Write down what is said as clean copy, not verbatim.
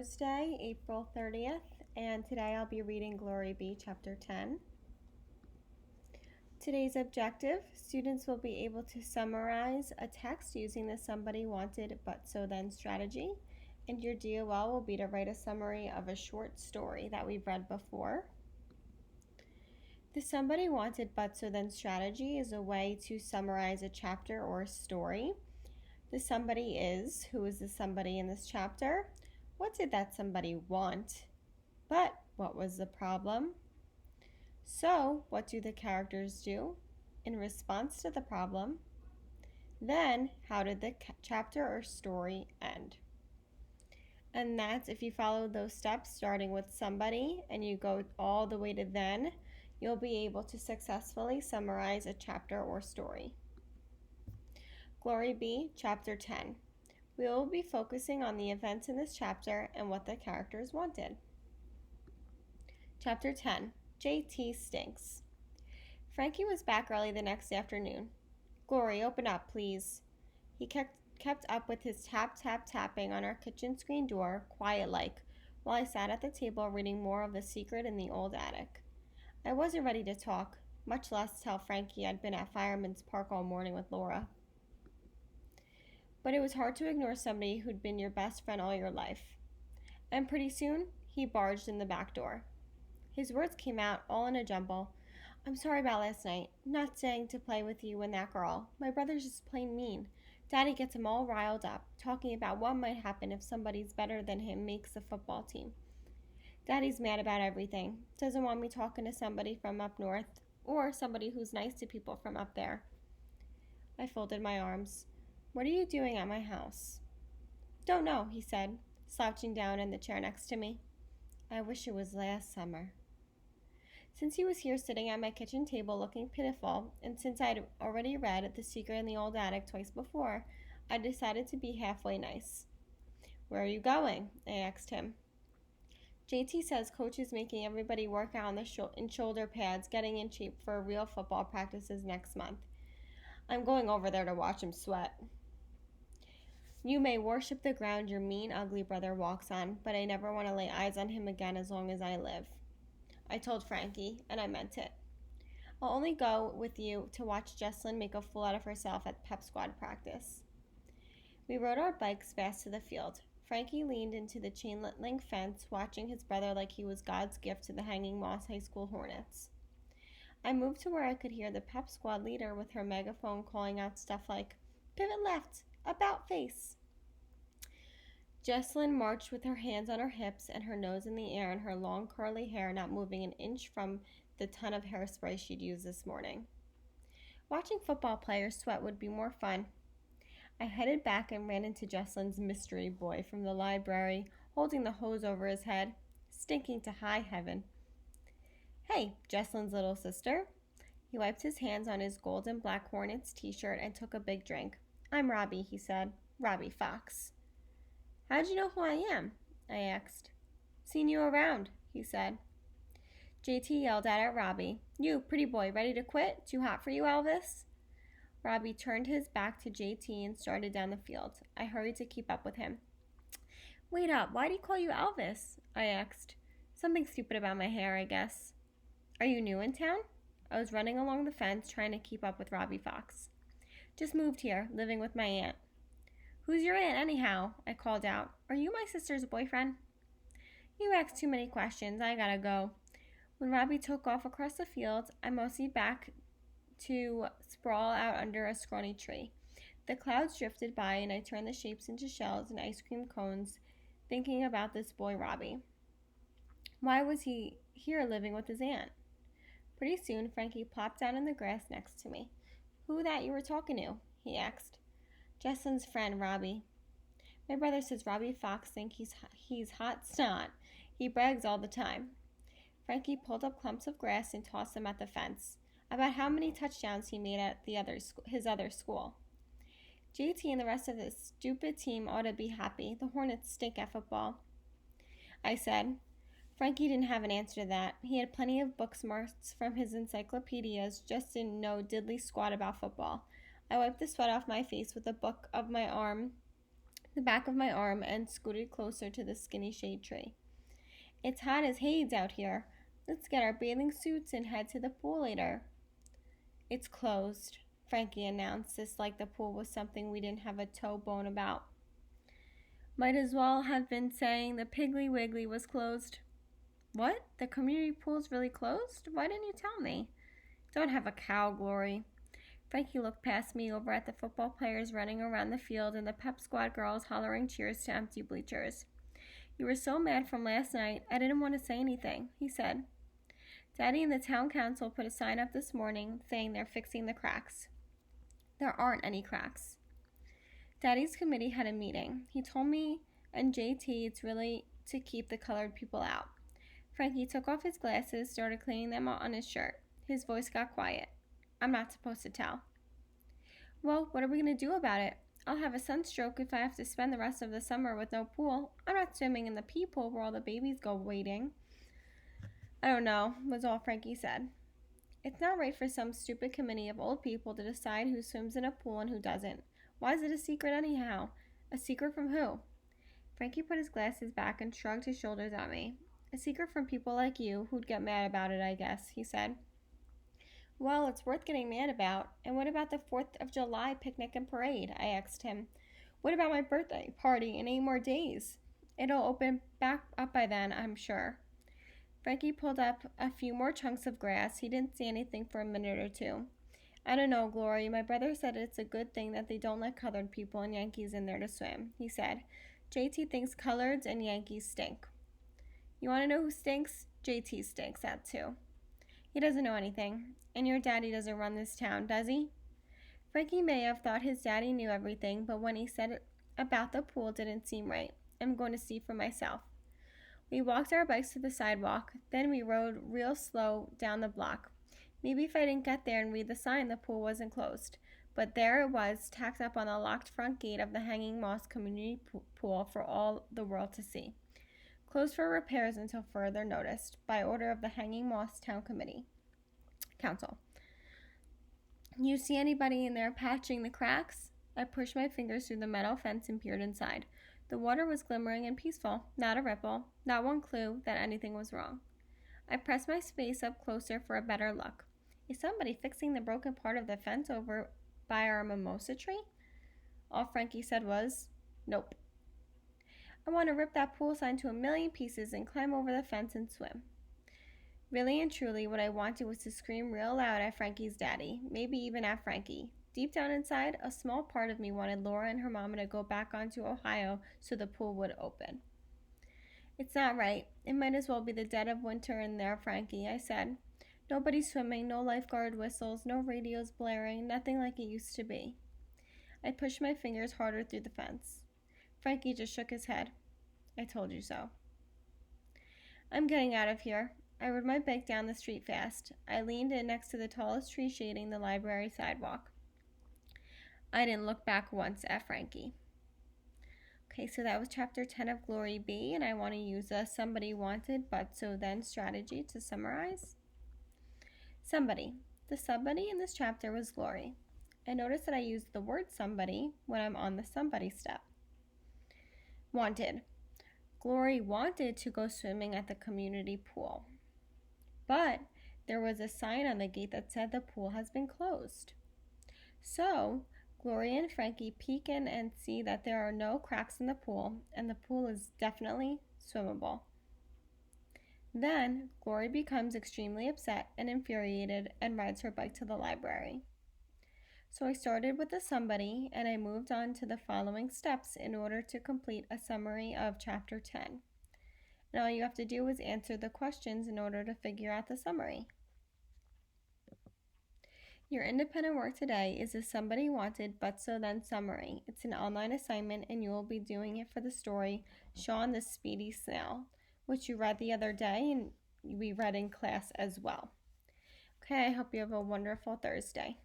Thursday, April 30th, and today I'll be reading Glory Be, Chapter 10. Today's objective, students will be able to summarize a text using the somebody wanted but so then strategy, and your DOL will be to write a summary of a short story that we've read before. The somebody wanted but so then strategy is a way to summarize a chapter or a story. The somebody is, who is the somebody in this chapter? What did that somebody want? But what was the problem? So, what do the characters do in response to the problem? Then, how did the chapter or story end? And that's, if you follow those steps, starting with somebody and you go all the way to then, you'll be able to successfully summarize a chapter or story. Glory Be, Chapter 10. We will be focusing on the events in this chapter and what the characters wanted. Chapter 10. JT Stinks. Frankie was back early the next afternoon. Glory, open up, please. He kept up with his tapping on our kitchen screen door, quiet-like, while I sat at the table reading more of The Secret in the Old Attic. I wasn't ready to talk, much less tell Frankie I'd been at Fireman's Park all morning with Laura. But it was hard to ignore somebody who'd been your best friend all your life. And pretty soon, he barged in the back door. His words came out all in a jumble. I'm sorry about last night. Not saying to play with you and that girl. My brother's just plain mean. Daddy gets him all riled up, talking about what might happen if somebody's better than him makes the football team. Daddy's mad about everything. Doesn't want me talking to somebody from up north, or somebody who's nice to people from up there. I folded my arms. What are you doing at my house? Don't know, he said, slouching down in the chair next to me. I wish it was last summer. Since he was here sitting at my kitchen table looking pitiful, and since I'd already read The Secret in the Old Attic twice before, I decided to be halfway nice. Where are you going? I asked him. JT says Coach is making everybody work out in shoulder pads, getting in shape for real football practices next month. I'm going over there to watch him sweat. You may worship the ground your mean, ugly brother walks on, but I never want to lay eyes on him again as long as I live. I told Frankie, and I meant it. I'll only go with you to watch Jesslyn make a fool out of herself at pep squad practice. We rode our bikes fast to the field. Frankie leaned into the chain-link fence, watching his brother like he was God's gift to the Hanging Moss High School Hornets. I moved to where I could hear the pep squad leader with her megaphone calling out stuff like, pivot left, about face. Jesslyn marched with her hands on her hips and her nose in the air and her long curly hair not moving an inch from the ton of hairspray she'd used this morning. Watching football players sweat would be more fun. I headed back and ran into Jesslyn's mystery boy from the library, holding the hose over his head, stinking to high heaven. Hey, Jesslyn's little sister. He wiped his hands on his gold and black Hornets t-shirt and took a big drink. I'm Robbie, he said. Robbie Fox. How'd you know who I am? I asked. Seen you around, he said. JT yelled out at Robbie. You, pretty boy, ready to quit? Too hot for you, Elvis? Robbie turned his back to JT and started down the field. I hurried to keep up with him. Wait up, why'd he call you Elvis? I asked. Something stupid about my hair, I guess. Are you new in town? I was running along the fence trying to keep up with Robbie Fox. Just moved here, living with my aunt. Who's your aunt anyhow? I called out. Are you my sister's boyfriend? You ask too many questions. I gotta go. When Robbie took off across the field, I motioned back to sprawl out under a scrawny tree. The clouds drifted by and I turned the shapes into shells and ice cream cones, thinking about this boy Robbie. Why was he here living with his aunt? Pretty soon, Frankie plopped down in the grass next to me. Who that you were talking to? He asked. Jesslyn's friend, Robbie. My brother says Robbie Fox thinks he's hot snot. He brags all the time. Frankie pulled up clumps of grass and tossed them at the fence, about how many touchdowns he made at his other school. JT and the rest of this stupid team ought to be happy. The Hornets stink at football. I said. Frankie didn't have an answer to that. He had plenty of book smarts from his encyclopedias, just didn't know diddly squat about football. I wiped the sweat off my face with the book of my arm, the back of my arm and scooted closer to the skinny shade tree. It's hot as Hades out here. Let's get our bathing suits and head to the pool later. It's closed, Frankie announced, just like the pool was something we didn't have a toe bone about. Might as well have been saying the Piggly Wiggly was closed. What? The community pool's really closed? Why didn't you tell me? Don't have a cow, Glory. Frankie looked past me over at the football players running around the field and the pep squad girls hollering cheers to empty bleachers. You were so mad from last night, I didn't want to say anything, he said. Daddy and the town council put a sign up this morning saying they're fixing the cracks. There aren't any cracks. Daddy's committee had a meeting. He told me and JT it's really to keep the colored people out. Frankie took off his glasses, started cleaning them out on his shirt. His voice got quiet. I'm not supposed to tell. Well, what are we going to do about it? I'll have a sunstroke if I have to spend the rest of the summer with no pool. I'm not swimming in the pee pool where all the babies go wading. I don't know, was all Frankie said. It's not right for some stupid committee of old people to decide who swims in a pool and who doesn't. Why is it a secret anyhow? A secret from who? Frankie put his glasses back and shrugged his shoulders at me. A secret from people like you who'd get mad about it, I guess, he said. Well, it's worth getting mad about. And what about the 4th of July picnic and parade? I asked him. What about my birthday party in 8 more days? It'll open back up by then, I'm sure. Frankie pulled up a few more chunks of grass. He didn't see anything for a minute or two. I don't know, Glory. My brother said it's a good thing that they don't let colored people and Yankees in there to swim, he said. JT thinks coloreds and Yankees stink. You want to know who stinks? JT stinks, that too. He doesn't know anything. And your daddy doesn't run this town, does he? Frankie may have thought his daddy knew everything, but when he said it about the pool, it didn't seem right. I'm going to see for myself. We walked our bikes to the sidewalk, then we rode real slow down the block. Maybe if I didn't get there and read the sign, the pool wasn't closed. But there it was, tacked up on the locked front gate of the Hanging Moss Community Pool for all the world to see. Closed for repairs until further notice, by order of the Hanging Moss Town Council. You see anybody in there patching the cracks? I pushed my fingers through the metal fence and peered inside. The water was glimmering and peaceful, not a ripple, not one clue that anything was wrong. I pressed my face up closer for a better look. Is somebody fixing the broken part of the fence over by our mimosa tree? All Frankie said was, nope. I want to rip that pool sign to a million pieces and climb over the fence and swim. Really and truly, what I wanted was to scream real loud at Frankie's daddy, maybe even at Frankie. Deep down inside, a small part of me wanted Laura and her mama to go back onto Ohio so the pool would open. It's not right. It might as well be the dead of winter in there, Frankie, I said. Nobody swimming, no lifeguard whistles, no radios blaring, nothing like it used to be. I pushed my fingers harder through the fence. Frankie just shook his head. I told you so. I'm getting out of here. I rode my bike down the street fast. I leaned in next to the tallest tree shading the library sidewalk. I didn't look back once at Frankie. Okay, so that was chapter 10 of Glory B, and I want to use a somebody wanted but so then strategy to summarize. Somebody. The somebody in this chapter was Glory. I noticed that I used the word somebody when I'm on the somebody step. Wanted. Glory wanted to go swimming at the community pool. But there was a sign on the gate that said the pool has been closed. So, Gloria and Frankie peek in and see that there are no cracks in the pool, and the pool is definitely swimmable. Then, Glory becomes extremely upset and infuriated and rides her bike to the library. So I started with the somebody, and I moved on to the following steps in order to complete a summary of chapter 10. And all you have to do is answer the questions in order to figure out the summary. Your independent work today is a somebody wanted but so then summary. It's an online assignment and you will be doing it for the story Sean the Speedy Snail, which you read the other day and we read in class as well. Okay, I hope you have a wonderful Thursday.